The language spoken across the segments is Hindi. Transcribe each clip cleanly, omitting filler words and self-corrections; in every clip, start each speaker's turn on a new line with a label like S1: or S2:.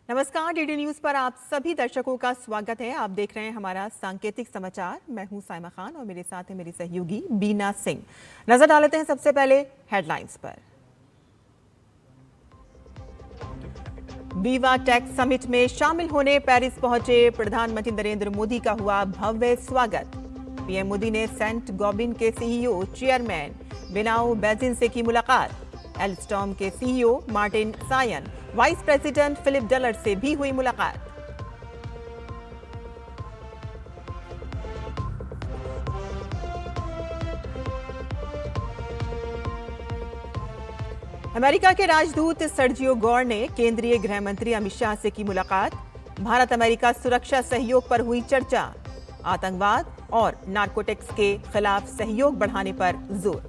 S1: नमस्कार, डीडी न्यूज पर आप सभी दर्शकों का स्वागत है। आप देख रहे हैं हमारा सांकेतिक समाचार। मैं हूं साइमा खान और मेरे साथ है मेरी सहयोगी बीना सिंह। नजर डालते हैं सबसे पहले हेडलाइंस पर। वीवा टेक समिट में शामिल होने पेरिस पहुंचे प्रधानमंत्री नरेंद्र मोदी का हुआ भव्य स्वागत। पीएम मोदी ने सेंट गोबिन के सीईओ चेयरमैन बिनाओ बेजिन से की मुलाकात। एल्स्टॉम के सीईओ मार्टिन सायन, वाइस प्रेसिडेंट फिलिप डलर से भी हुई मुलाकात। अमेरिका के राजदूत सर्जियो गौर ने केंद्रीय गृह मंत्री अमित शाह से की मुलाकात। भारत अमेरिका सुरक्षा सहयोग पर हुई चर्चा। आतंकवाद और नारकोटिक्स के खिलाफ सहयोग बढ़ाने पर जोर।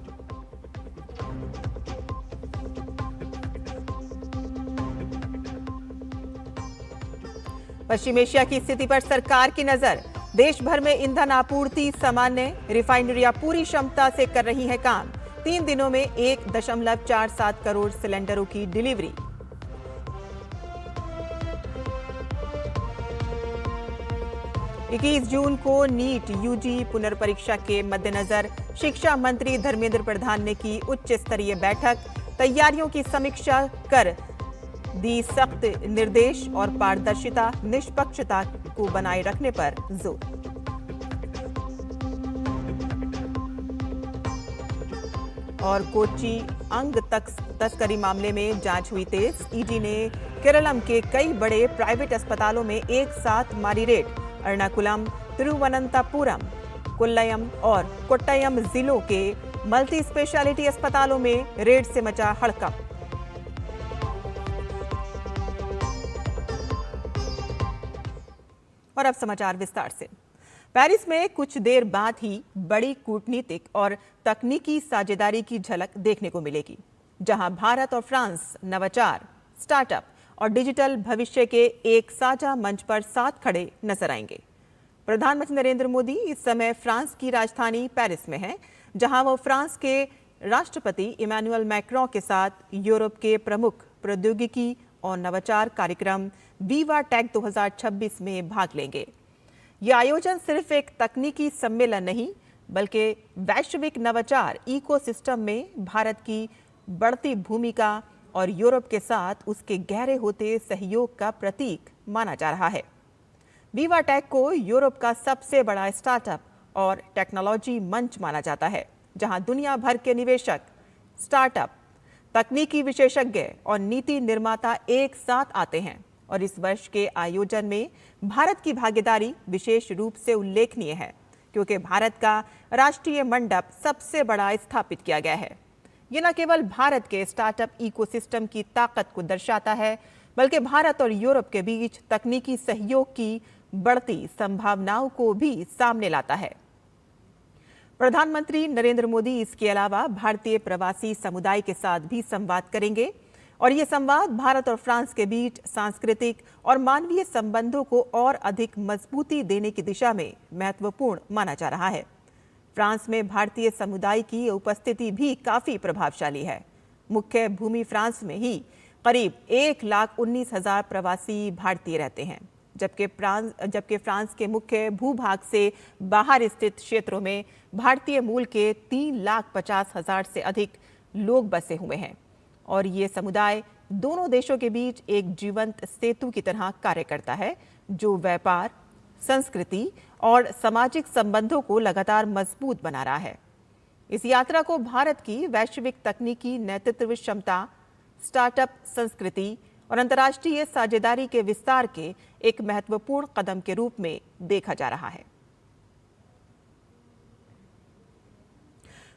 S1: पश्चिम एशिया की स्थिति पर सरकार की नजर। देश भर में ईंधन आपूर्ति सामान्य, रिफाइनरियां पूरी क्षमता से कर रही हैं काम। 3 दिनों में 1.47 करोड़ सिलेंडरों की डिलीवरी। इक्कीस जून को नीट यूजी पुनर्परीक्षा के मद्देनजर शिक्षा मंत्री धर्मेंद्र प्रधान ने की उच्च स्तरीय बैठक। तैयारियों की समीक्षा कर दी सख्त निर्देश और पारदर्शिता, निष्पक्षता को बनाए रखने पर जोर। और कोच्चि अंग तस्करी मामले में जांच हुई तेज। ईडी ने केरलम के कई बड़े प्राइवेट अस्पतालों में एक साथ मारी रेड। एर्नाकुलम, तिरुवनंतपुरम, कोल्लयम और कोट्टयम जिलों के मल्टी स्पेशलिटी अस्पतालों में रेड से मचा हड़कंप। और अब समाचार विस्तार से। पेरिस में कुछ देर बाद ही बड़ी कूटनीतिक और तकनीकी साझेदारी की झलक देखने को मिलेगी, जहां भारत और फ्रांस नवाचार, स्टार्टअप और डिजिटल भविष्य के एक साझा मंच पर साथ खड़े नजर आएंगे। प्रधानमंत्री नरेंद्र मोदी इस समय फ्रांस की राजधानी पेरिस में हैं, जहां वो फ्रांस के राष्ट्रपति इमैनुअल मैक्रों के साथ यूरोप के प्रमुख प्रौद्योगिकी और नवाचार कार्यक्रम वीवा टेक 2026 में भाग लेंगे। यह आयोजन सिर्फ एक तकनीकी सम्मेलन नहीं, बल्कि वैश्विक नवाचार इकोसिस्टम में भारत की बढ़ती भूमिका और यूरोप के साथ उसके गहरे होते सहयोग का प्रतीक माना जा रहा है। वीवा टेक को यूरोप का सबसे बड़ा स्टार्टअप और टेक्नोलॉजी मंच माना जाता है, जहां दुनिया भर के निवेशक, स्टार्टअप, तकनीकी विशेषज्ञ और नीति निर्माता एक साथ आते हैं। और इस वर्ष के आयोजन में भारत की भागीदारी विशेष रूप से उल्लेखनीय है, क्योंकि भारत का राष्ट्रीय मंडप सबसे बड़ा स्थापित किया गया है। ये न केवल भारत के स्टार्टअप इकोसिस्टम की ताकत को दर्शाता है, बल्कि भारत और यूरोप के बीच तकनीकी सहयोग की बढ़ती संभावनाओं को भी सामने लाता है। प्रधानमंत्री नरेंद्र मोदी इसके अलावा भारतीय प्रवासी समुदाय के साथ भी संवाद करेंगे और ये संवाद भारत और फ्रांस के बीच सांस्कृतिक और मानवीय संबंधों को और अधिक मजबूती देने की दिशा में महत्वपूर्ण माना जा रहा है। फ्रांस में भारतीय समुदाय की उपस्थिति भी काफी प्रभावशाली है। मुख्य भूमि फ्रांस में ही करीब 1,19,000 प्रवासी भारतीय रहते हैं, जबकि फ्रांस के मुख्य भूभाग से बाहर स्थित क्षेत्रों में भारतीय मूल के 3,50,000 से अधिक लोग बसे हुए हैं। और ये समुदाय दोनों देशों के बीच एक जीवंत सेतु की तरह कार्य करता है, जो व्यापार, संस्कृति और सामाजिक संबंधों को लगातार मजबूत बना रहा है। इस यात्रा को भारत की वैश्विक तकनीकी नेतृत्व क्षमता, स्टार्टअप संस्कृति और अंतर्राष्ट्रीय साझेदारी के विस्तार के एक महत्वपूर्ण कदम के रूप में देखा जा रहा है।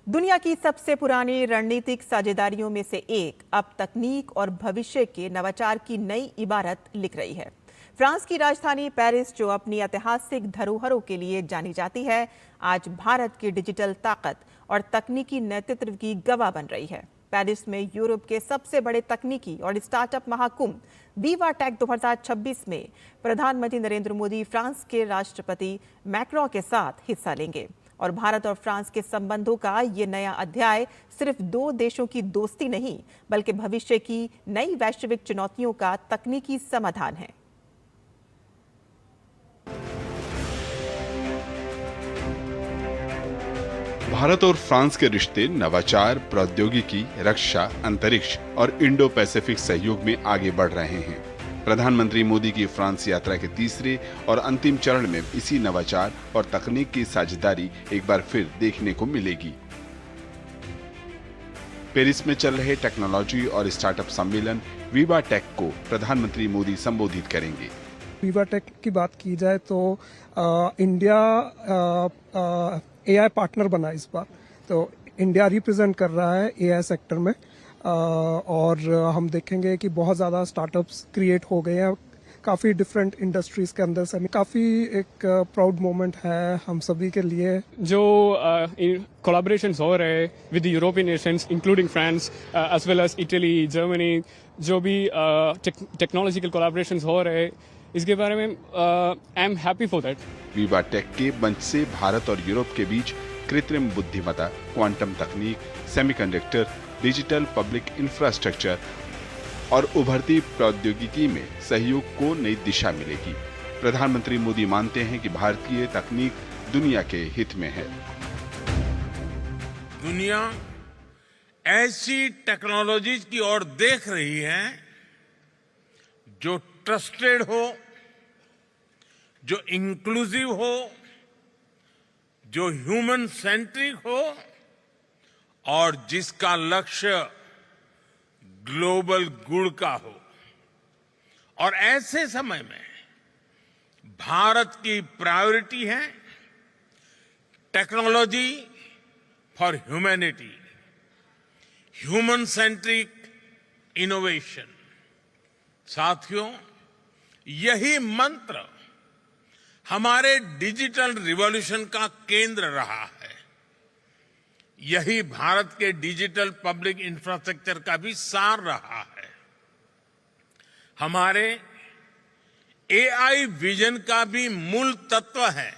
S1: दुनिया की सबसे पुरानी रणनीतिक साझेदारियों में से एक अब तकनीक और भविष्य के नवाचार की नई इबारत लिख रही है। फ्रांस की राजधानी पेरिस, जो अपनी ऐतिहासिक धरोहरों के लिए जानी जाती है, आज भारत की डिजिटल ताकत और तकनीकी नेतृत्व की गवाह बन रही है। पेरिस में यूरोप के सबसे बड़े तकनीकी और स्टार्टअप महाकुंभ वीवा टेक 2026 में प्रधानमंत्री नरेंद्र मोदी फ्रांस के राष्ट्रपति मैक्रों के साथ हिस्सा लेंगे। और भारत और फ्रांस के संबंधों का ये नया अध्याय सिर्फ दो देशों की दोस्ती नहीं, बल्कि भविष्य की नई वैश्विक चुनौतियों का तकनीकी समाधान है।
S2: भारत और फ्रांस के रिश्ते नवाचार, प्रौद्योगिकी, रक्षा, अंतरिक्ष और इंडो पैसिफिक सहयोग में आगे बढ़ रहे हैं। प्रधानमंत्री मोदी की फ्रांस यात्रा के तीसरे और अंतिम चरण में इसी नवाचार और तकनीक की साझेदारी एक बार फिर देखने को मिलेगी। पेरिस में चल रहे टेक्नोलॉजी और स्टार्टअप सम्मेलन वीवा टेक को प्रधानमंत्री मोदी संबोधित करेंगे।
S3: वीवा टेक की बात की जाए तो इंडिया एआई पार्टनर बना इस बार, तो इंडिया रिप्रेजेंट कर रहा है एआई सेक्टर में, और हम देखेंगे कि बहुत ज़्यादा स्टार्टअप्स क्रिएट हो गए हैं काफ़ी डिफरेंट इंडस्ट्रीज के अंदर से। काफ़ी एक प्राउड मोमेंट है हम सभी के लिए।
S4: जो कोलैबोरेशंस हो रहे हैं with European nations including France as well as Italy, Germany, जो भी टेक्नोलॉजिकल कोलैबोरेशंस हो रहे हैं, इसके बारे में I am happy for that.
S2: Viva Tech के मंच से भारत और यूरोप के बीच कृत्रिम बुद्धिमत्ता, क्वांटम तकनीक, सेमीकंडक्टर, डिजिटल पब्लिक इंफ्रास्ट्रक्चर और उभरती प्रौद्योगिकी में सहयोग को नई दिशा मिलेगी। प्रधानमंत्री मोदी मानते हैं कि भारतीय तकनीक दुनिया के हित में है।
S5: दुनिया ऐसी टेक्नोलॉजीज की ओर देख रही है जो ट्रस्टेड हो, जो इंक्लूसिव हो, जो ह्यूमन सेंट्रिक हो और जिसका लक्ष्य ग्लोबल गुड का हो। और ऐसे समय में भारत की प्रायोरिटी है technology for humanity, human centric innovation. साथियों, यही मंत्र हमारे डिजिटल रिवॉल्यूशन का केंद्र रहा है। यही भारत के डिजिटल पब्लिक इंफ्रास्ट्रक्चर का भी सार रहा है। हमारे एआई विजन का भी मूल तत्व है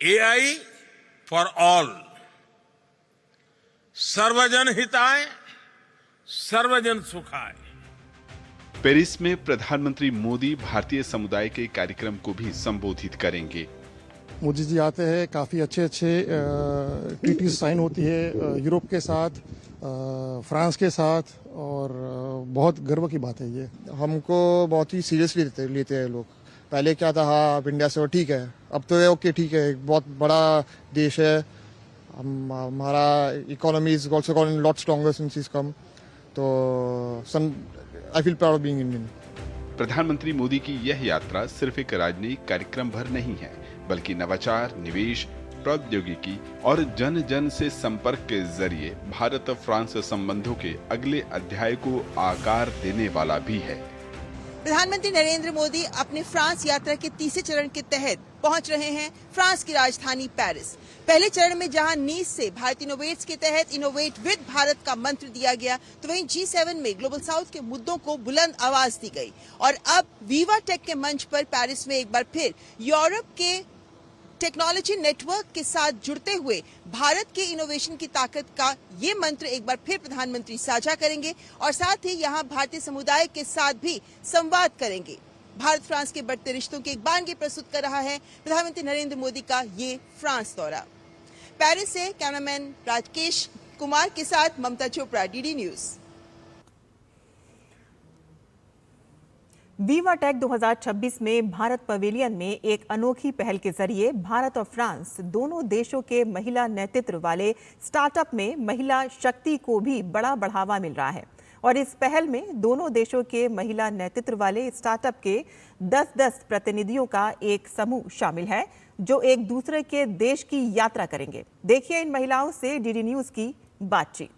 S5: एआई फॉर ऑल, सर्वजन हिताय सर्वजन सुखाय।
S2: पेरिस में प्रधानमंत्री मोदी भारतीय समुदाय के कार्यक्रम को भी संबोधित करेंगे।
S6: मोदी जी आते हैं, काफ़ी अच्छे ट्रीटीज साइन होती है यूरोप के साथ, फ्रांस के साथ, और बहुत गर्व की बात है ये। हमको बहुत ही सीरियसली लेते हैं लोग। पहले क्या था, हाँ आप इंडिया से हो ठीक है, अब तो ओके ठीक है, एक बहुत बड़ा देश है, हमारा economy is also gone lot stronger since is come, तो I feel proud of being Indian.
S2: प्रधानमंत्री मोदी की यह यात्रा सिर्फ एक राजनयिक कार्यक्रम भर नहीं है, बल्कि नवाचार, निवेश, प्रौद्योगिकी और जन जन से संपर्क के जरिए भारत और फ्रांस संबंधों के अगले अध्याय को आकार देने वाला भी है।
S7: प्रधानमंत्री नरेंद्र मोदी अपने फ्रांस यात्रा के तीसरे चरण के तहत पहुंच रहे हैं फ्रांस की राजधानी पेरिस। पहले चरण में जहां नीस से भारत इनोवेट्स के तहत इनोवेट विद भारत का मंत्र दिया गया, तो वहीं G7 में ग्लोबल साउथ के मुद्दों को बुलंद आवाज दी गई। और अब वीवा टेक के मंच पर पेरिस में एक बार फिर यूरोप के टेक्नोलॉजी नेटवर्क के साथ जुड़ते हुए भारत के इनोवेशन की ताकत का ये मंत्र एक बार फिर प्रधानमंत्री साझा करेंगे और साथ ही यहाँ भारतीय समुदाय के साथ भी संवाद करेंगे। भारत फ्रांस के बढ़ते रिश्तों की एक बानगी प्रस्तुत कर रहा है प्रधानमंत्री नरेंद्र मोदी का ये फ्रांस दौरा। पेरिस से कैमरामैन राकेश कुमार के साथ Mamta Chopra, DD news.
S1: Viva tech 2026 में भारत पवेलियन में एक अनोखी पहल के जरिए भारत और फ्रांस दोनों देशों के महिला नेतृत्व वाले स्टार्टअप में महिला शक्ति को भी बड़ा बढ़ावा मिल रहा है। और इस पहल में दोनों देशों के महिला नेतृत्व वाले स्टार्टअप के 10-10 प्रतिनिधियों का एक समूह शामिल है, जो एक दूसरे के देश की यात्रा करेंगे। देखिए इन महिलाओं से डीडी न्यूज की बातचीत।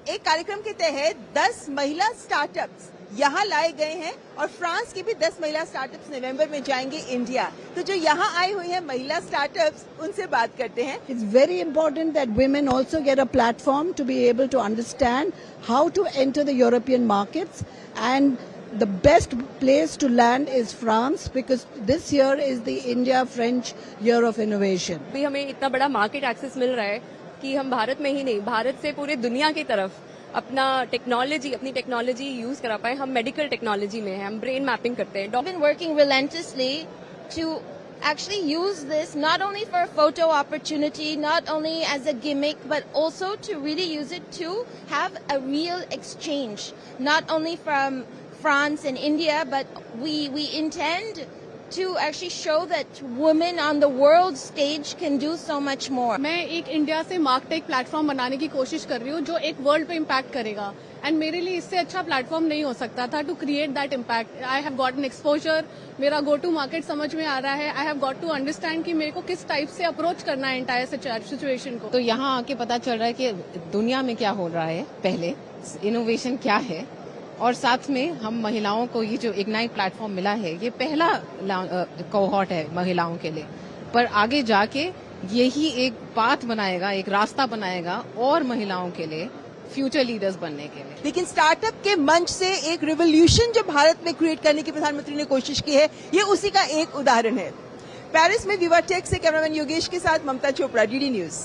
S7: एक कार्यक्रम के तहत 10 महिला स्टार्टअप्स यहाँ लाए गए हैं और फ्रांस की भी 10 महिला स्टार्टअप्स नवंबर में जाएंगे इंडिया। तो जो यहाँ आई हुई है महिला स्टार्टअप्स, उनसे बात करते हैं।
S8: It's very important that women also get a platform to be able to understand how to enter the European markets and the best place to land is France because this year is the India-French Year of Innovation.
S9: अभी हमें इतना बड़ा मार्केट एक्सेस मिल रहा है कि हम भारत में ही नहीं, भारत से पूरे दुनिया की तरफ अपनी टेक्नोलॉजी यूज करा पाए। हम मेडिकल टेक्नोलॉजी में हैं, हम ब्रेन मैपिंग करते हैं।
S10: I've been working relentlessly to actually use this not only for a photo opportunity, not only as a gimmick, but also to really use it to have a real exchange, not only from France and India, but we intend to actually show that women on the world stage can do so much more.
S11: मैं एक इंडिया से मार्कटेक प्लेटफॉर्म बनाने की कोशिश कर रही हूँ जो एक वर्ल्ड पे इम्पैक्ट करेगा एंड मेरे लिए इससे अच्छा प्लेटफॉर्म नहीं हो सकता था to create that impact. I have got an exposure, मेरा गो टू मार्केट समझ में आ रहा है। I have got to understand कि मेरे को किस टाइप से अप्रोच करना है एंटायर सिचुएशन को।
S12: तो यहाँ आके पता चल रहा है कि दुनिया में क्या हो रहा है, पहले इनोवेशन क्या है, और साथ में हम महिलाओं को ये जो इग्नाइट प्लेटफॉर्म मिला है ये पहला कोहॉर्ट है महिलाओं के लिए, पर आगे जाके यही एक पाथ बनाएगा, एक रास्ता बनाएगा और महिलाओं के लिए फ्यूचर लीडर्स बनने के लिए।
S7: लेकिन स्टार्टअप के मंच से एक रिवॉल्यूशन जो भारत में क्रिएट करने की प्रधानमंत्री ने कोशिश की है, ये उसी का एक उदाहरण है। पेरिस में विवा टेक से कैमरामैन योगेश के साथ ममता चोपड़ा, डीडी न्यूज।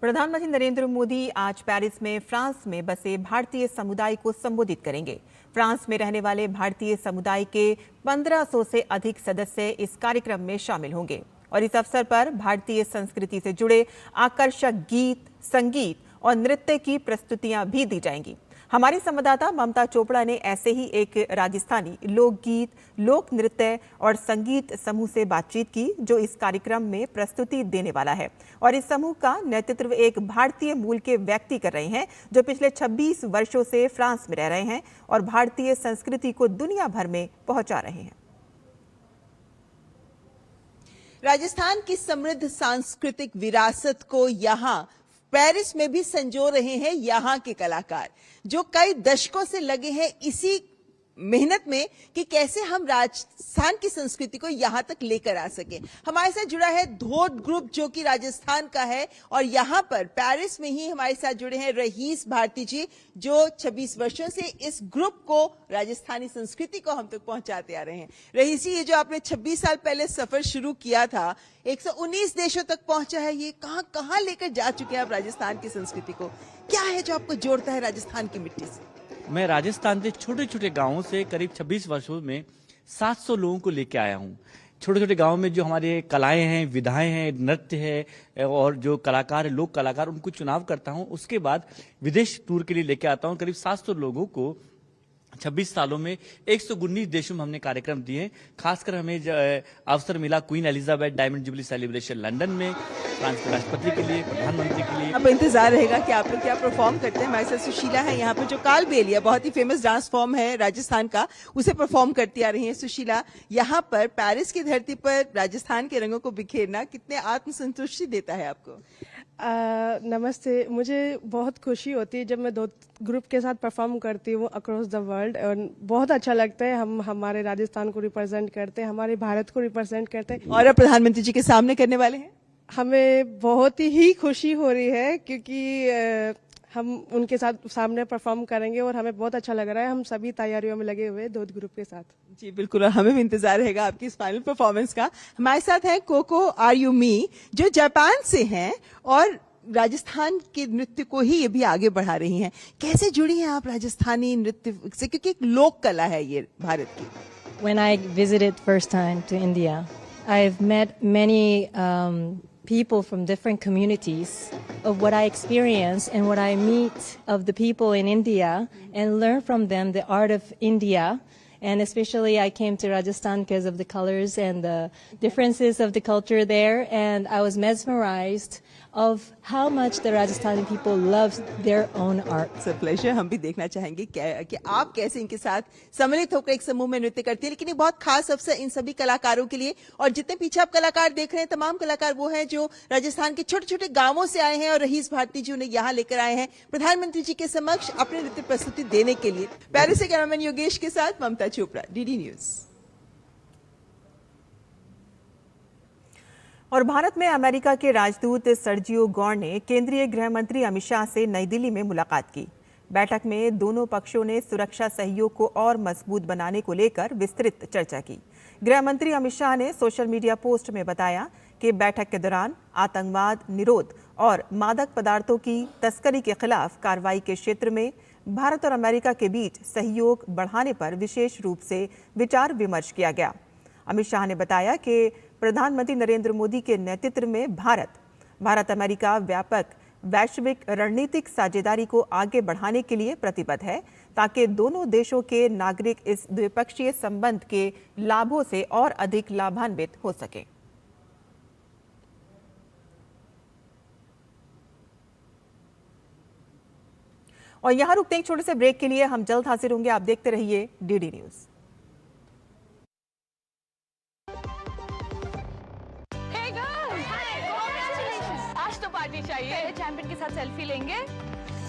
S1: प्रधानमंत्री नरेंद्र मोदी आज पेरिस में फ्रांस में बसे भारतीय समुदाय को संबोधित करेंगे। फ्रांस में रहने वाले भारतीय समुदाय के 1500 से अधिक सदस्य इस कार्यक्रम में शामिल होंगे और इस अवसर पर भारतीय संस्कृति से जुड़े आकर्षक गीत, संगीत और नृत्य की प्रस्तुतियां भी दी जाएंगी। हमारी संवाददाता ममता चोपड़ा ने ऐसे ही एक राजस्थानी लोकगीत, लोक नृत्य और संगीत समूह से बातचीत की जो इस कार्यक्रम में प्रस्तुति देने वाला है और इस समूह का नेतृत्व एक भारतीय मूल के व्यक्ति कर रहे हैं जो पिछले 26 वर्षों से फ्रांस में रह रहे हैं और भारतीय संस्कृति को दुनिया भर में पहुंचा रहे हैं।
S7: राजस्थान की समृद्ध सांस्कृतिक विरासत को यहाँ पेरिस में भी संजो रहे हैं यहाँ के कलाकार जो कई दशकों से लगे हैं इसी मेहनत में कि कैसे हम राजस्थान की संस्कृति को यहाँ तक लेकर आ सके। हमारे साथ जुड़ा है धोट ग्रुप जो कि राजस्थान का है और यहाँ पर पेरिस में ही हमारे साथ जुड़े हैं रहीस भारती जी जो 26 वर्षों से इस ग्रुप को राजस्थानी संस्कृति को हम तक पहुंचाते आ रहे हैं। रहीस जी, ये जो आपने 26 साल पहले सफर शुरू किया था 119 देशों तक पहुंचा है, ये कहाँ लेकर जा चुके हैं आप राजस्थान की संस्कृति को? क्या है जो आपको जोड़ता है राजस्थान की मिट्टी से?
S13: मैं राजस्थान के छोटे छोटे गांवों से करीब 26 वर्षों में 700 लोगों को लेके आया हूं। छोटे छोटे गांवों में जो हमारे कलाएं हैं, विधाएं हैं, नृत्य है और जो कलाकार है, लोक कलाकार, उनको चुनाव करता हूं। उसके बाद विदेश टूर के लिए लेके आता हूं। करीब 700 लोगों को 26 सालों में 119 देशों में हमने कार्यक्रम दिए। खासकर हमें अवसर मिला queen Elizabeth diamond jubilee celebration London में, फ्रांस के राष्ट्रपति के लिए, प्रधानमंत्री के लिए।
S7: अब इंतजार रहेगा कि आप लोग क्या परफॉर्म करते हैं। हमारे साथ सुशीला है यहाँ पर जो कालबेलिया बहुत ही फेमस डांस फॉर्म है राजस्थान का, उसे परफॉर्म करती आ रही है। सुशीला, यहाँ पर पेरिस की धरती पर राजस्थान के रंगों को बिखेरना कितने आत्मसंतुष्टि देता है आपको?
S14: नमस्ते। मुझे बहुत खुशी होती है जब मैं दो ग्रुप के साथ परफॉर्म करती हूँ अक्रॉस द वर्ल्ड और बहुत अच्छा लगता है। हम हमारे राजस्थान को रिप्रेजेंट करते हैं, हमारे भारत को रिप्रेजेंट करते हैं
S7: और अब प्रधानमंत्री जी के सामने करने वाले हैं।
S14: हमें बहुत ही खुशी हो रही है क्योंकि हम उनके साथ सामने परफॉर्म करेंगे और हमें बहुत अच्छा लग रहा है। हम सभी तैयारियों में लगे हुए दो ग्रुप के साथ।
S7: जी बिल्कुल, और हमें भी इंतजार रहेगा आपकी इस फाइनल परफॉर्मेंस का। हमारे साथ हैं कोको आर्युमी जो जापान से हैं और राजस्थान के नृत्य को ही ये भी आगे बढ़ा रही हैं। कैसे जुड़ी हैं आप राजस्थानी नृत्य से, क्योंकि एक लोक कला है ये भारत की?
S15: When I visited first time to India, I've met many people from different communities of what I experience and what I meet of the people in India and learn from them the art of India. And especially I came to Rajasthan because of the colors and the differences of the culture there. And I was mesmerized of how much the Rajasthani people love their own art.
S7: It's a pleasure. हम भी देखना चाहेंगे कि आप कैसे इनके साथ सम्मिलित होकर एक समूह में नृत्य करती है। लेकिन ये बहुत खास अवसर इन सभी कलाकारों के लिए, और जितने पीछे आप कलाकार देख रहे हैं तमाम कलाकार वो हैं जो राजस्थान के छोटे छोटे गांवों से आए हैं और रहीस भारती जी उन्हें यहाँ लेकर आए हैं प्रधानमंत्री जी के समक्ष अपनी नृत्य प्रस्तुति देने के लिए। पेरिस से कैमरामैन योगेश के साथ ममता चोपड़ा, डीडी न्यूज।
S1: और भारत में अमेरिका के राजदूत सर्जियो गौर ने केंद्रीय गृह मंत्री अमित शाह से नई दिल्ली में मुलाकात की। बैठक में दोनों पक्षों ने सुरक्षा सहयोग को और मजबूत बनाने को लेकर विस्तृत चर्चा की। गृह मंत्री अमित शाह ने सोशल मीडिया पोस्ट में बताया कि बैठक के दौरान आतंकवाद निरोध और मादक पदार्थों की तस्करी के खिलाफ कार्रवाई के क्षेत्र में भारत और अमेरिका के बीच सहयोग बढ़ाने पर विशेष रूप से विचार विमर्श किया गया। अमित शाह ने बताया कि प्रधानमंत्री नरेंद्र मोदी के नेतृत्व में भारत अमेरिका व्यापक वैश्विक रणनीतिक साझेदारी को आगे बढ़ाने के लिए प्रतिबद्ध है, ताकि दोनों देशों के नागरिक इस द्विपक्षीय संबंध के लाभों से और अधिक लाभान्वित हो सकें। और यहां रुकते हैं एक छोटे से ब्रेक के लिए। हम जल्द हाजिर होंगे। आप देखते रहिए डीडी न्यूज।
S16: आज तो पार्टी चाहिए। चैंपियन के साथ सेल्फी लेंगे।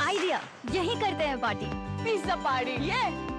S16: आइडिया, यही करते हैं पार्टी। Pizza party. ये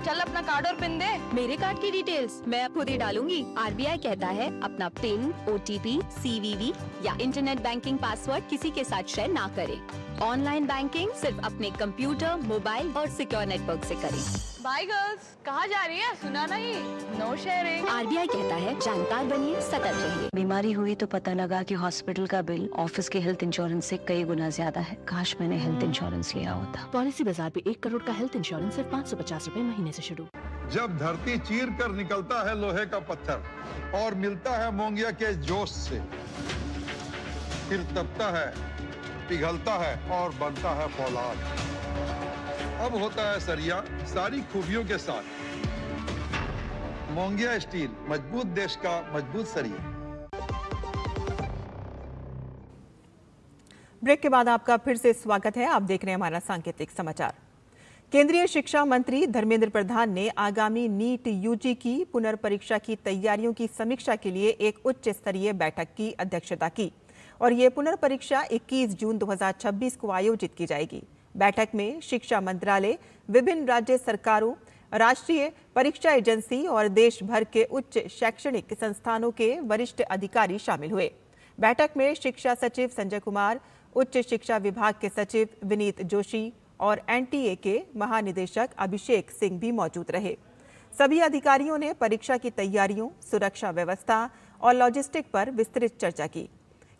S16: चल अपना कार्ड और पिन दे। मेरे कार्ड की डिटेल्स मैं खुद ही डालूंगी। आरबीआई कहता है अपना पिन, ओटीपी, सीवीवी या इंटरनेट बैंकिंग पासवर्ड किसी के साथ शेयर ना करें। ऑनलाइन बैंकिंग सिर्फ अपने कंप्यूटर, मोबाइल और सिक्योर नेटवर्क से करें। बाय गर्ल्स, कहाँ जा रही है? सुना नहीं। No sharing. आरबीआई कहता है जानकार बनिए, सतर्क रहिए।
S17: बीमारी हुई तो पता लगा कि हॉस्पिटल का बिल ऑफिस के हेल्थ इंश्योरेंस से कई गुना ज्यादा है। काश मैंने हेल्थ इंश्योरेंस लिया होता।
S18: पॉलिसी बाजार पे 1 करोड़ का हेल्थ इंश्योरेंस सिर्फ 550 रुपए महीने से शुरू।
S19: जब धरती चीर कर निकलता है लोहे का पत्थर और मिलता है मोंगिया के जोश से, फिर तपता है, पिघलता है और बनता है फौलाद। अब होता है सरिया सारी खूबियों के साथ। मोंगिया स्टील, मजबूत देश का मजबूत सरिया।
S1: ब्रेक के बाद आपका फिर से स्वागत है। आप देख रहे हैं हमारा सांकेतिक समाचार। केंद्रीय शिक्षा मंत्री धर्मेंद्र प्रधान ने आगामी नीट यूजी की पुनर्परीक्षा की तैयारियों की समीक्षा के लिए एक उच्च स्तरीय बैठक की अध्यक्षता की और ये पुनर्परीक्षा 21 जून 2026 को आयोजित की जाएगी। बैठक में शिक्षा मंत्रालय, विभिन्न राज्य सरकारों, राष्ट्रीय परीक्षा एजेंसी और देश भर के उच्च शैक्षणिक संस्थानों के वरिष्ठ अधिकारी शामिल हुए। बैठक में शिक्षा सचिव संजय कुमार, उच्च शिक्षा विभाग के सचिव विनीत जोशी और एनटीए के महानिदेशक अभिषेक सिंह भी मौजूद रहे। सभी अधिकारियों ने परीक्षा की तैयारियों, सुरक्षा व्यवस्था और लॉजिस्टिक पर विस्तृत चर्चा की।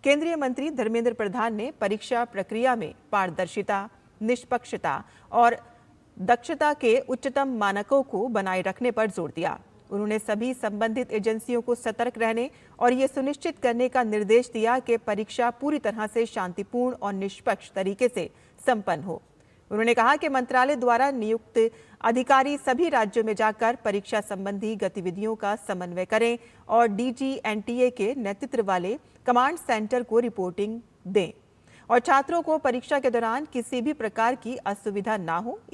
S1: केंद्रीय मंत्री धर्मेंद्र प्रधान ने परीक्षा प्रक्रिया में पारदर्शिता, निष्पक्षता और दक्षता के उच्चतम मानकों को बनाए रखने पर जोर दिया। उन्होंने सभी संबंधित एजेंसियों को सतर्क रहने और ये सुनिश्चित करने का निर्देश दिया कि परीक्षा पूरी तरह से शांतिपूर्ण और निष्पक्ष तरीके से संपन्न हो। उन्होंने कहा कि मंत्रालय द्वारा नियुक्त अधिकारी सभी राज्यों में जाकर परीक्षा संबंधी गतिविधियों का समन्वय करें और डीजी एनटीए के नेतृत्व वाले कमांड सेंटर को रिपोर्टिंग दें और छात्रों को परीक्षा के दौरान किसी भी प्रकार की असुविधा ना हो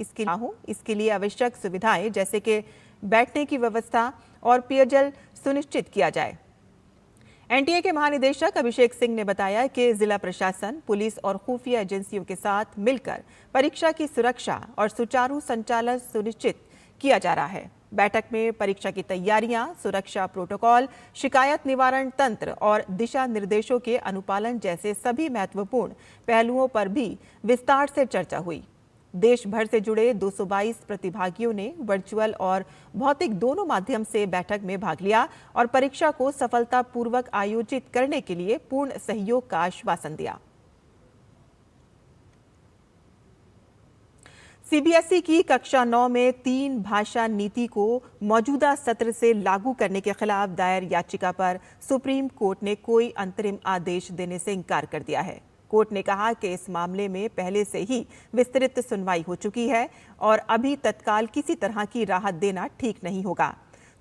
S1: इसके लिए आवश्यक सुविधाएं जैसे कि बैठने की व्यवस्था और पेयजल सुनिश्चित किया जाए। एनटीए के महानिदेशक अभिषेक सिंह ने बताया कि जिला प्रशासन, पुलिस और खुफिया एजेंसियों के साथ मिलकर परीक्षा की सुरक्षा और सुचारू संचालन सुनिश्चित किया जा रहा है। बैठक में परीक्षा की तैयारियां, सुरक्षा प्रोटोकॉल, शिकायत निवारण तंत्र और दिशा निर्देशों के अनुपालन जैसे सभी महत्वपूर्ण पहलुओं पर भी विस्तार से चर्चा हुई। देश भर से जुड़े 222 प्रतिभागियों ने वर्चुअल और भौतिक दोनों माध्यम से बैठक में भाग लिया और परीक्षा को सफलतापूर्वक आयोजित करने के लिए पूर्ण सहयोग का आश्वासन दिया। सीबीएसई की कक्षा 9 में 3 भाषा नीति को मौजूदा सत्र से लागू करने के खिलाफ दायर याचिका पर सुप्रीम कोर्ट ने कोई अंतरिम आदेश देने से इनकार कर दिया है। कोर्ट ने कहा कि इस मामले में पहले से ही विस्तृत सुनवाई हो चुकी है और अभी तत्काल किसी तरह की राहत देना ठीक नहीं होगा।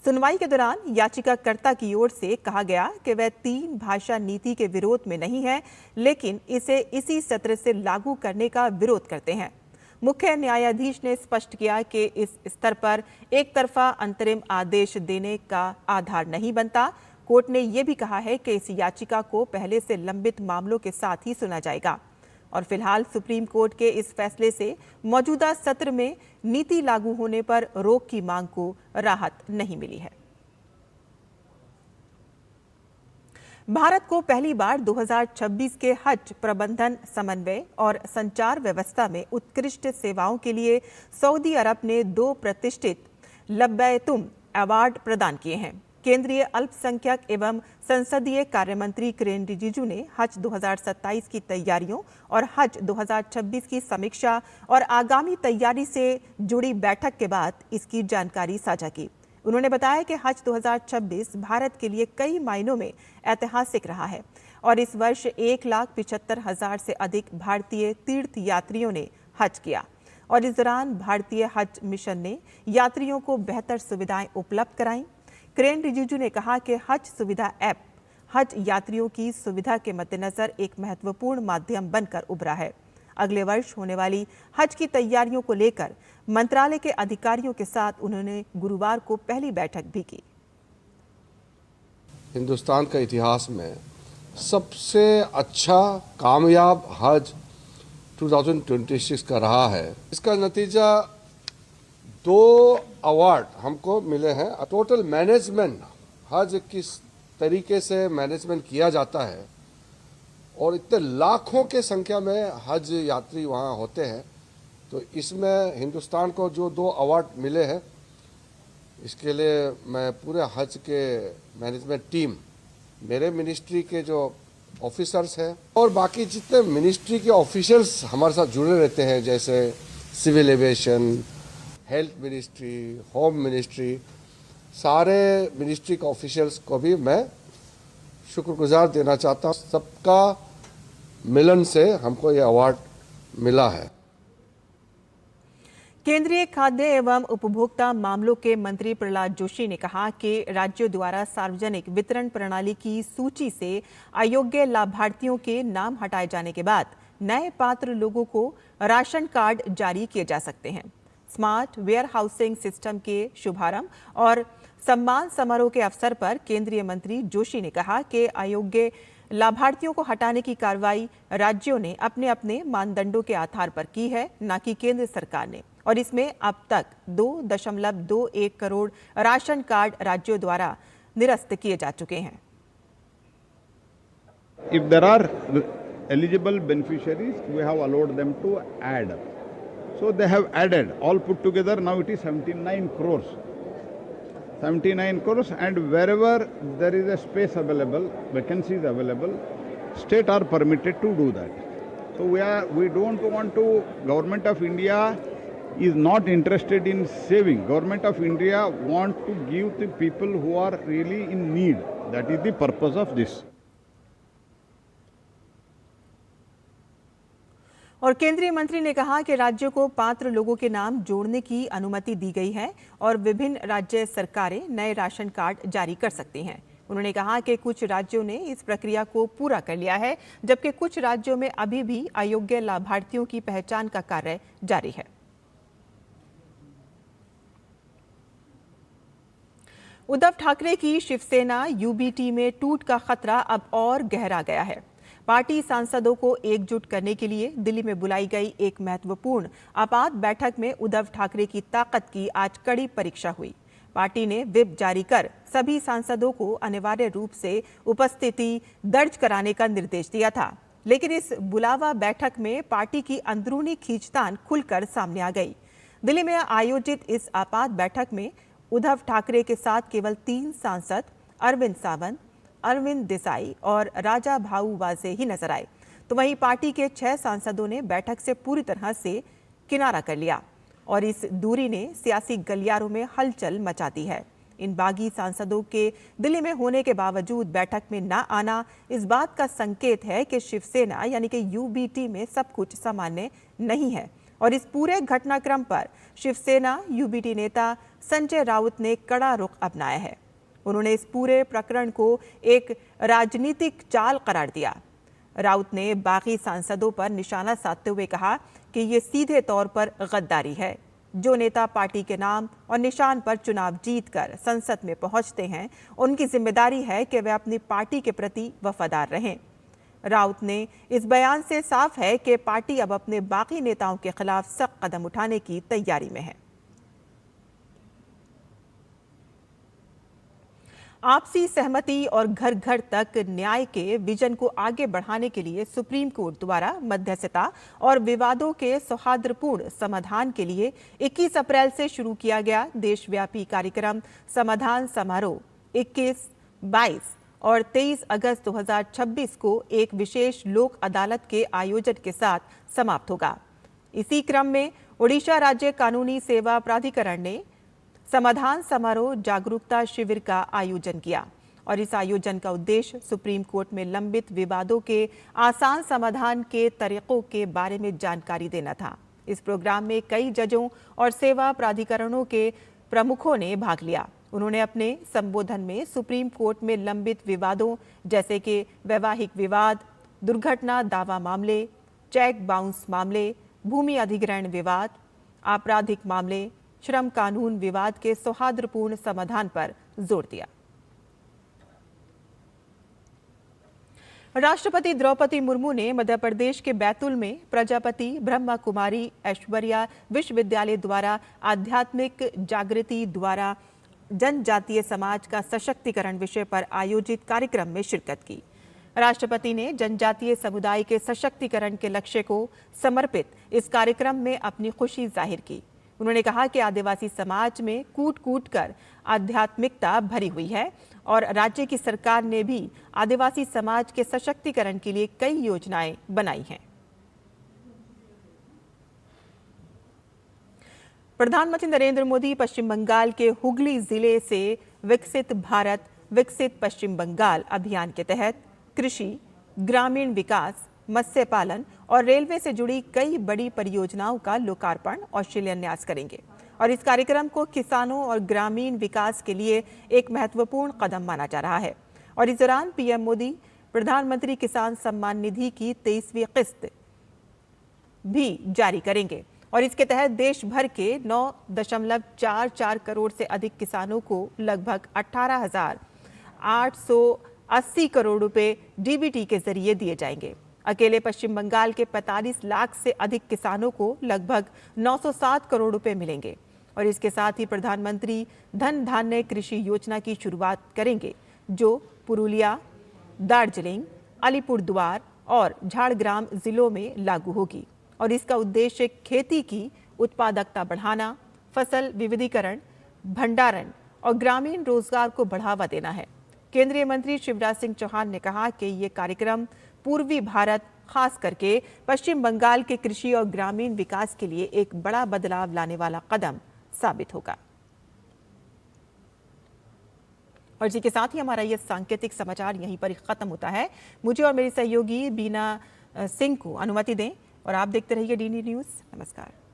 S1: सुनवाई के दौरान याचिकाकर्ता की ओर से कहा गया कि वह 3 भाषा नीति के विरोध में नहीं है, लेकिन इसे इसी सत्र से लागू करने का विरोध करते हैं। मुख्य न्यायाधीश ने स्पष्ट किया कि इस स्तर पर एक तरफा अंतरिम आदेश देने का आधार नहीं बनता। कोर्ट ने यह भी कहा है कि इस याचिका को पहले से लंबित मामलों के साथ ही सुना जाएगा और फिलहाल सुप्रीम कोर्ट के इस फैसले से मौजूदा सत्र में नीति लागू होने पर रोक की मांग को राहत नहीं मिली है। भारत को पहली बार 2026 के हज प्रबंधन, समन्वय और संचार व्यवस्था में उत्कृष्ट सेवाओं के लिए सऊदी अरब ने 2 प्रतिष्ठित लब्बैतुम अवार्ड प्रदान किए हैं। केंद्रीय अल्पसंख्यक एवं संसदीय कार्य मंत्री किरेन रिजिजू ने हज 2027 की तैयारियों और हज 2026 की समीक्षा और आगामी तैयारी से जुड़ी बैठक के बाद इसकी जानकारी साझा की। उन्होंने बताया कि हज 2026 भारत के लिए कई मायनों में ऐतिहासिक रहा है और इस वर्ष 1,75,000 से अधिक भारतीय तीर्थ यात्रियों ने हज किया और इस दौरान भारतीय हज मिशन ने यात्रियों को बेहतर सुविधाएं उपलब्ध कराईं। किरेन रिजिजू ने कहा कि हज सुविधा ऐप हज यात्रियों की सुविधा के मद्देनजर एक महत्वपूर्ण माध्यम बनकर उभरा है। अगले वर्ष होने वाली हज की तैयारियों को लेकर मंत्रालय के अधिकारियों के साथ उन्होंने गुरुवार को पहली बैठक भी की।
S20: हिंदुस्तान का इतिहास में सबसे अच्छा कामयाब हज 2026 का रहा है। इसका नतीजा 2 अवार्ड हमको मिले हैं। टोटल मैनेजमेंट, हज किस तरीके से मैनेजमेंट किया जाता है और इतने लाखों के संख्या में हज यात्री वहाँ होते हैं, तो इसमें हिंदुस्तान को जो 2 अवार्ड मिले हैं, इसके लिए मैं पूरे हज के मैनेजमेंट टीम, मेरे मिनिस्ट्री के जो ऑफिसर्स हैं और बाकी जितने मिनिस्ट्री के ऑफिशियल्स हमारे साथ जुड़े रहते हैं, जैसे civil aviation, health ministry, home ministry, सारे मिनिस्ट्री के ऑफिशियल्स को भी मैं शुक्रगुजार देना चाहता हूँ। सबका मिलन से हमको ये अवार्ड मिला है।
S1: केंद्रीय खाद्य एवं उपभोक्ता मामलों के मंत्री प्रहलाद जोशी ने कहा कि राज्यों द्वारा सार्वजनिक वितरण प्रणाली की सूची से अयोग्य लाभार्थियों के नाम हटाए जाने के बाद नए पात्र लोगों को राशन कार्ड जारी किए जा सकते हैं। स्मार्ट वेयर हाउसिंग सिस्टम के शुभारंभ और सम्मान समारोह के अवसर पर केंद्रीय मंत्री जोशी ने कहा कि अयोग्य लाभार्थियों को हटाने की कार्रवाई राज्यों ने अपने अपने मानदंडों के आधार पर की है, न कि केंद्र सरकार ने, और इसमें अब तक 2.21 करोड़ राशन कार्ड राज्यों द्वारा निरस्त किए जा चुके हैं।
S21: If there are eligible beneficiaries, we have allowed them to add. So they have added, all put together, now it is 79 crores. 79 crores, and wherever there is a space available, vacancies available, state are permitted to do that. So we don't want to, Government of India is not interested in saving. Government of India want to give to people who are really in need. That is the purpose of this.
S1: और केंद्रीय मंत्री ने कहा कि राज्यों को पात्र लोगों के नाम जोड़ने की अनुमति दी गई है और विभिन्न राज्य सरकारें नए राशन कार्ड जारी कर सकती हैं। उन्होंने कहा कि कुछ राज्यों ने इस प्रक्रिया को पूरा कर लिया है, जबकि कुछ राज्यों में अभी भी अयोग्य लाभार्थियों की पहचान का कार्य जारी है। उद्धव ठाकरे की शिवसेना यूबीटी में टूट का खतरा अब और गहरा गया है। पार्टी सांसदों को एकजुट करने के लिए दिल्ली में बुलाई गई एक महत्वपूर्ण आपात बैठक में उद्धव ठाकरे की ताकत की आज कड़ी परीक्षा हुई। पार्टी ने व्हिप जारी कर सभी सांसदों को अनिवार्य रूप से उपस्थिति दर्ज कराने का निर्देश दिया था, लेकिन इस बुलावा बैठक में पार्टी की अंदरूनी खींचतान खुलकर सामने आ गई। दिल्ली में आयोजित इस आपात बैठक में उद्धव ठाकरे के साथ केवल 3 सांसद अरविंद सावंत, अरविंद देसाई और राजा भाऊ वाजे ही नजर आए, तो वहीं पार्टी के 6 सांसदों ने बैठक से पूरी तरह से किनारा कर लिया और इस दूरी ने सियासी गलियारों में हलचल मचा दी है। इन बागी सांसदों के दिल्ली में होने के बावजूद बैठक में न आना इस बात का संकेत है कि शिवसेना यानी कि यूबीटी में सब कुछ सामान्य नहीं है और इस पूरे घटनाक्रम पर शिवसेना यूबीटी नेता संजय राउत ने कड़ा रुख अपनाया है। उन्होंने इस पूरे प्रकरण को एक राजनीतिक चाल करार दिया। राउत ने बाकी सांसदों पर निशाना साधते हुए कहा कि ये सीधे तौर पर गद्दारी है। जो नेता पार्टी के नाम और निशान पर चुनाव जीतकर संसद में पहुंचते हैं, उनकी जिम्मेदारी है कि वे अपनी पार्टी के प्रति वफादार रहें। राउत ने इस बयान से साफ है कि पार्टी अब अपने बाकी नेताओं के खिलाफ सख्त कदम उठाने की तैयारी में है। आपसी सहमति और घर घर तक न्याय के विजन को आगे बढ़ाने के लिए सुप्रीम कोर्ट द्वारा मध्यस्थता और विवादों के सौहार्दपूर्ण समाधान के लिए 21 अप्रैल से शुरू किया गया देशव्यापी कार्यक्रम समाधान समारोह 21, 22 और 23 अगस्त 2026 को एक विशेष लोक अदालत के आयोजन के साथ समाप्त होगा। इसी क्रम में ओडिशा राज्य कानूनी सेवा प्राधिकरण ने समाधान समारोह जागरूकता शिविर का आयोजन किया और इस आयोजन का उद्देश्य सुप्रीम कोर्ट में लंबित विवादों के आसान समाधान के तरीकों के बारे में जानकारी देना था। इस प्रोग्राम में कई जजों और सेवा प्राधिकरणों के प्रमुखों ने भाग लिया। उन्होंने अपने संबोधन में सुप्रीम कोर्ट में लंबित विवादों जैसे कि वैवाहिक विवाद, दुर्घटना दावा मामले, चेक बाउंस मामले, भूमि अधिग्रहण विवाद, आपराधिक मामले, श्रम कानून विवाद के सौहार्दपूर्ण समाधान पर जोर दिया। राष्ट्रपति द्रौपदी मुर्मू ने मध्य प्रदेश के बैतूल में प्रजापति ब्रह्मा कुमारी ऐश्वर्या विश्वविद्यालय द्वारा आध्यात्मिक जागृति द्वारा जनजातीय समाज का सशक्तिकरण विषय पर आयोजित कार्यक्रम में शिरकत की। राष्ट्रपति ने जनजातीय समुदाय के सशक्तिकरण के लक्ष्य को समर्पित इस कार्यक्रम में अपनी खुशी जाहिर की। उन्होंने कहा कि आदिवासी समाज में कूट कूट कर आध्यात्मिकता भरी हुई है और राज्य की सरकार ने भी आदिवासी समाज के सशक्तिकरण के लिए कई योजनाएं बनाई हैं। प्रधानमंत्री नरेंद्र मोदी पश्चिम बंगाल के हुगली जिले से विकसित भारत विकसित पश्चिम बंगाल अभियान के तहत कृषि, ग्रामीण विकास, मत्स्य पालन और रेलवे से जुड़ी कई बड़ी परियोजनाओं का लोकार्पण और शिलान्यास करेंगे और इस कार्यक्रम को किसानों और ग्रामीण विकास के लिए एक महत्वपूर्ण कदम माना जा रहा है। और इस दौरान पीएम मोदी प्रधानमंत्री किसान सम्मान निधि की 23वीं किस्त भी जारी करेंगे और इसके तहत देश भर के 9.44 करोड़ से अधिक किसानों को लगभग 18,880 करोड़ रुपए डीबीटी के जरिए दिए जाएंगे। अकेले पश्चिम बंगाल के 45 लाख से अधिक किसानों को लगभग 907 करोड़ रुपए मिलेंगे और इसके साथ ही प्रधानमंत्री धन धान्य कृषि योजना की शुरुआत करेंगे जो पुरुलिया, दार्जिलिंग, अलीपुरद्वार और झारग्राम जिलों में लागू होगी और इसका उद्देश्य खेती की उत्पादकता बढ़ाना, फसल विविधीकरण, भंडारण और ग्रामीण रोजगार को बढ़ावा देना है। केंद्रीय मंत्री शिवराज सिंह चौहान ने कहा कि ये कार्यक्रम पूर्वी भारत, खास करके पश्चिम बंगाल के कृषि और ग्रामीण विकास के लिए एक बड़ा बदलाव लाने वाला कदम साबित होगा। और इसी के साथ ही हमारा ये सांकेतिक समाचार यहीं पर खत्म होता है। मुझे और मेरी सहयोगी बीना सिंह को अनुमति दें और आप देखते रहिए डीडी न्यूज़। नमस्कार।